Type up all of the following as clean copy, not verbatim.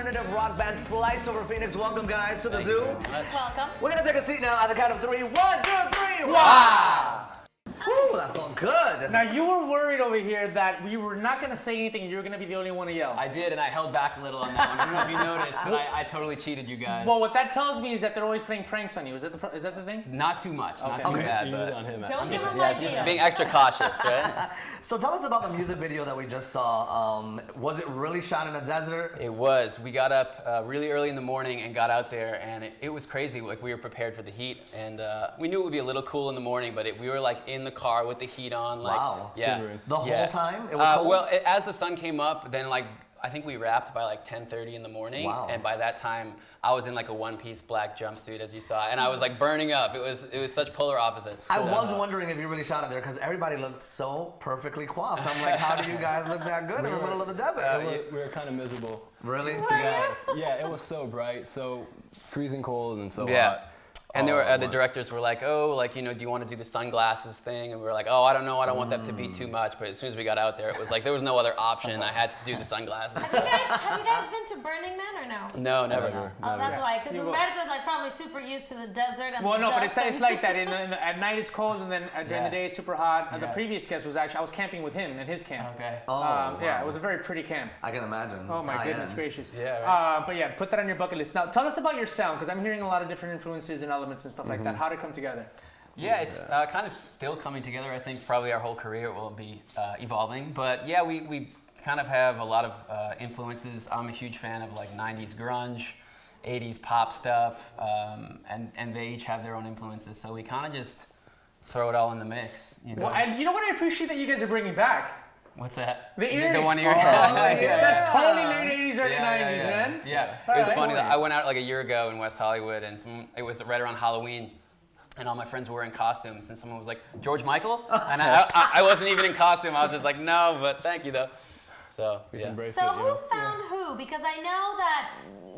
alternative rock band Flights Over Phoenix. Welcome, guys, to the zoo. Welcome. We're going to take a seat now at the count of 3. 1, 2, 3. Wow! Woo, that felt good. Now, you were worried over here that we were not going to say anything and you were going to be the only one to yell. I did, and I held back a little on that one. I don't know if you noticed, but I totally cheated you guys. Well, what that tells me is that they're always playing pranks on you. Is that the thing? Not too much, not too bad, but on him, Don't give him ideas. being extra cautious, right? So tell us about the music video that we just saw. Was it really shot in a desert? It was. We got up really early in the morning and got out there, and it was crazy. Like, we were prepared for the heat, and we knew it would be a little cool in the morning, but we were like in the car with the heat on. Like, wow. Yeah. The whole time? It was cold? Well, as the sun came up, then like I think we wrapped by like 10:30 in the morning. Wow. And by that time, I was in like a one-piece black jumpsuit, as you saw, and I was like burning up. It was such polar opposites. I was wondering if you really shot it there because everybody looked so perfectly coiffed. I'm like, how do you guys look that good in the middle of the desert? We were kind of miserable. Really? Yeah, it was so bright, so freezing cold and so Yeah. hot. And they all were, at the once. directors were like, oh, like, you know, do you want to do the sunglasses thing? And we were like, oh, I don't know, I don't want that to be too much. But as soon as we got out there, it was like there was no other option. I had to do the sunglasses. Have you guys been to Burning Man or no? No, never. Oh, that's why. Because You will. Humberto's like probably super used to the desert and Well, the no, but dust it's like that. At night it's cold, and then during Yeah. the day it's super hot. The Yeah. previous guest was actually, I was camping with him in his camp. Okay. Oh, Yeah, wow. it was a very pretty camp. I can imagine. Oh my High goodness ends. gracious. Yeah, right. But yeah, put that on your bucket list. Now, tell us about your sound, because I'm hearing a lot of different influences and elements and stuff like that. How did it come together? Yeah, it's kind of still coming together. I think probably our whole career will be evolving. But yeah, we kind of have a lot of influences. I'm a huge fan of like 90s grunge, 80s pop stuff, and they each have their own influences. So we kind of just throw it all in the mix. You know? Well, and you know what I appreciate that you guys are bringing back? What's that? The earring. The one ear. That's totally late 80s, early 90s, yeah. man. Yeah, All it was right. funny that I went out like a year ago in West Hollywood, and it was right around Halloween, and all my friends were wearing costumes, and someone was like, George Michael? And I wasn't even in costume. I was just like, no, but thank you though. So Just yeah. embrace So it. who found who? Because I know that,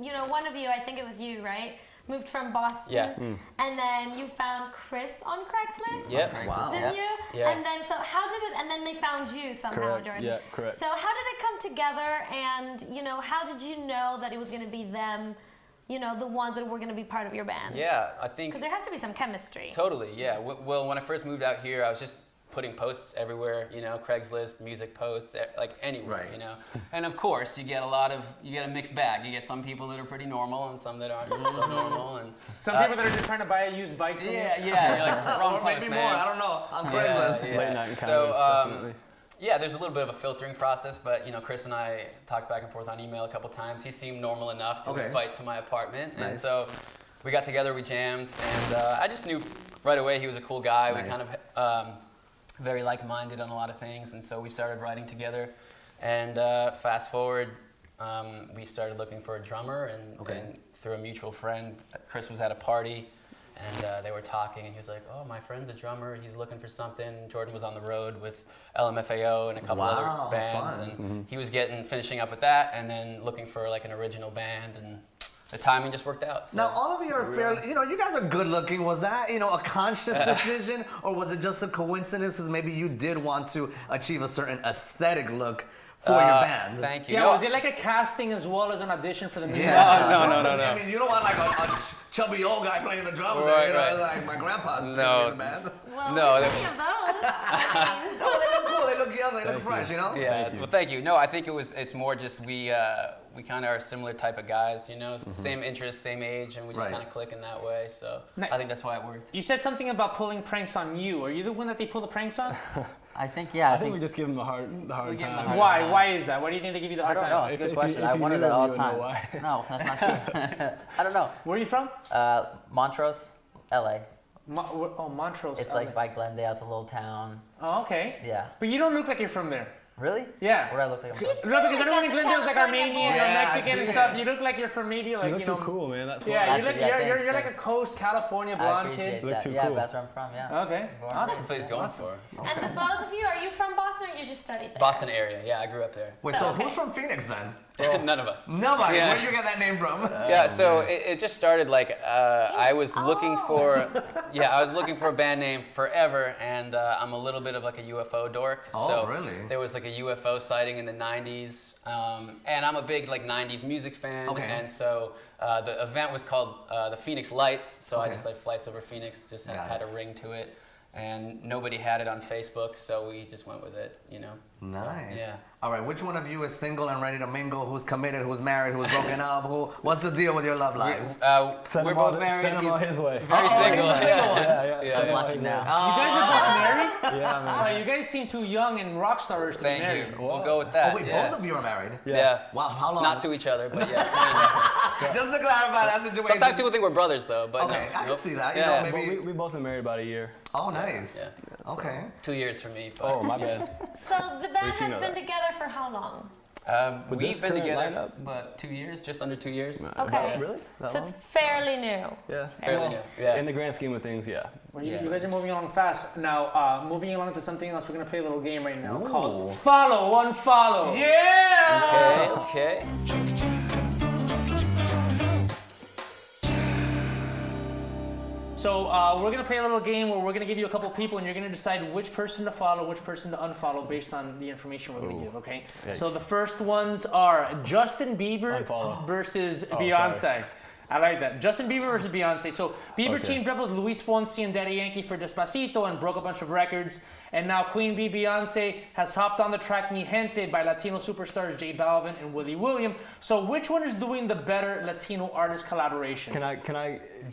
you know, one of you, I think it was you, right? Moved from Boston. Yeah. And then you found Chris on Craigslist. Yep. Wow. Didn't you? Yeah. And then, so how did it, and then they found you somehow, Correct. Jordan. Yeah, correct. So how did it come together, and, you know, how did you know that it was going to be them, you know, the ones that were going to be part of your band? Yeah, I think Because there has to be some chemistry. totally. Yeah. Well, when I first moved out here, I was just putting posts everywhere. You know, Craigslist, music posts, like anywhere. Right. You know, and of course you get a mixed bag. You get some people that are pretty normal and some that aren't so normal, and Some people that are just trying to buy a used bike from yeah, you. yeah, you're like wrong Or post, maybe man. more. I don't know. I'm Craigslist. Yeah, Late night So, encounters, definitely. yeah, there's a little bit of a filtering process, but you know, Chris and I talked back and forth on email a couple times. He seemed normal enough to Okay. invite to my apartment, and Nice. so we got together, we jammed, and I just knew right away he was a cool guy. Nice. We kind of very like-minded on a lot of things, and so we started writing together. And fast forward, we started looking for a drummer, and through a mutual friend, Chris was at a party. And they were talking, and he was like, oh, my friend's a drummer. He's looking for something. Jordan was on the road with LMFAO and a couple Wow, other bands. fun. And he was finishing up with that, and then looking for like an original band. And the timing just worked out. So. Now, all of you are fairly, you know, you guys are good looking. Was that, you know, a conscious decision, or was it just a coincidence? Because maybe you did want to achieve a certain aesthetic look for your band. Thank you. Yeah, No, was it like a casting as well as an audition for the music? Yeah. No. I mean, you don't want like a chubby old guy playing the drums. Right, you know, right. like my grandpa's No. in the band. Well, No, there's plenty of those. I mean, No, they look cool. They look young. They look fresh. You know. Yeah, Thank you. well, thank you. No, I think it's more just we kind of are a similar type of guys, you know, same interests, same age, and we just Right. kind of click in that way. So Nice. I think that's why it worked. You said something about pulling pranks on you. Are you the one that they pull the pranks on? I think, yeah. I think we just give them the hard give 'em the time. hard- Why? Why is that? Why do you think they give you the I hard don't time? know. It's a If- good if question. you- I if you wonder knew that them, all you the would know time. why. No, that's not true. I don't know. Where are you from? Montrose, LA. Montrose. It's LA. like by Glendale. It's a little town. Oh, okay. Yeah. But you don't look like you're from there. Really? Yeah. What do I look like? I'm from? No, because everyone in Glendale is like Armenian or Yeah, I Mexican see and it. stuff. You look like you're from maybe like, You look you know. too cool, man. That's why. Yeah, That's you look, it, yeah, you're thanks, like a thanks. coast California I blonde appreciate kid. Look that. too Yeah, cool. that's where I'm from. Yeah. Okay. Born and Awesome. That's what he's going for. and the both of you, are you from Boston or you just studied there? Boston area, yeah, I grew up there. Wait, so who's from Phoenix then? None of us. Nobody. Yeah. Where did you get that name from? Yeah, so it just started like I was looking for, I was looking for a band name forever, and I'm a little bit of like a UFO dork. Oh, so really? there was like a a UFO sighting in the 90s, and I'm a big like 90s music fan, Okay. and so the event was called the Phoenix Lights, so I Okay. just like flights over Phoenix, just Got had it. a ring to it, and nobody had it on Facebook, so we just went with it, you know. Nice. yeah. All right. Which one of you is single and ready to mingle? Who's committed? Who's married? Who's broken up? What's the deal with your love lives? Send We're him on both married. Send him on his way. Very single. he's a single one. Yeah, Yeah. send I'm him on blushing his now. way. You guys are both married? Yeah, man. You guys seem too young and rock stars to be Thank married. you. We'll go with that. Oh wait, yeah. both of you are married. Yeah. Wow. How long? Not to each other, but yeah. Just to clarify that situation. Sometimes people think we're brothers, though. But Okay, no. I can Nope. see that. You Yeah. know, maybe. We both been married about a year. Oh, nice. Yeah. Okay. 2 years for me. But, Oh, my bad. So the band Wait, you has know been that. together for how long? With We've this been current together lineup? but 2 years, just under 2 years. Okay. Really? That So long? it's fairly new. Yeah. Fairly new. Yeah. In the grand scheme of things, yeah. Well, you, Yeah. you guys are moving along fast. Now, moving along to something else, we're going to play a little game right now Ooh. called Follow, Unfollow. Yeah. Okay. So we're gonna play a little game where we're gonna give you a couple people, and you're gonna decide which person to follow, which person to unfollow based on the information we're gonna give. Okay. So Yikes. the first ones are Justin Bieber Unfollow. versus Oh, Beyonce. sorry. I like that. Justin Bieber versus Beyonce. So Bieber Okay. teamed up with Luis Fonsi and Daddy Yankee for Despacito and broke a bunch of records. And now Queen Bee Beyonce has hopped on the track Mi Gente by Latino superstars J Balvin and Willie William. So which one is doing the better Latino artist collaboration? Can I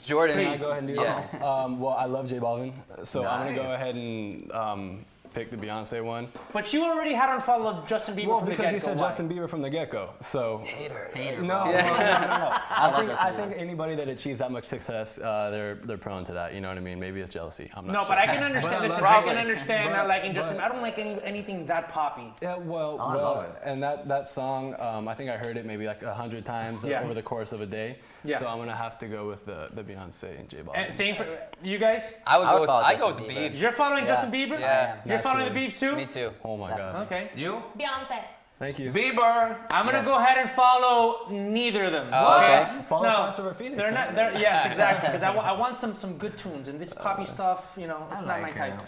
Jordan. Can I go ahead and do Yes. this? Well, I love J Balvin, so I'm gonna go Nice. ahead and pick the Beyonce one. But you already had unfollowed Justin Bieber Well, from the because get-go. he said Why? Justin Bieber from the get-go, so. Hater, No, bro. no. I love Justin I Bieber. think anybody that achieves that much success, they're prone to that. You know what I mean? Maybe it's jealousy. I'm not No, sure. but I can understand. But I Listen, love I it. can understand not But- liking Justin. but- I don't like anything that poppy. Yeah, well, I love it. and that song, I think I heard it maybe like 100 times Yeah. over the course of a day. Yeah. So I'm gonna have to go with the Beyonce and J Balvin. And same for you guys. I would I go would with follow I go Justin with Bieber. Biebs. You're following Yeah. Justin Bieber. Yeah. You're following the Naturally. Biebs too. Me too. Oh my gosh. Okay. You? Beyonce. Thank you. Bieber. I'm gonna Yes. go ahead and follow neither of them. Oh, okay. Follow No, Fast Over Phoenix. They're man. not. They're yes, exactly. Because I want some good tunes, and this poppy stuff, you know, it's I not like my type. it.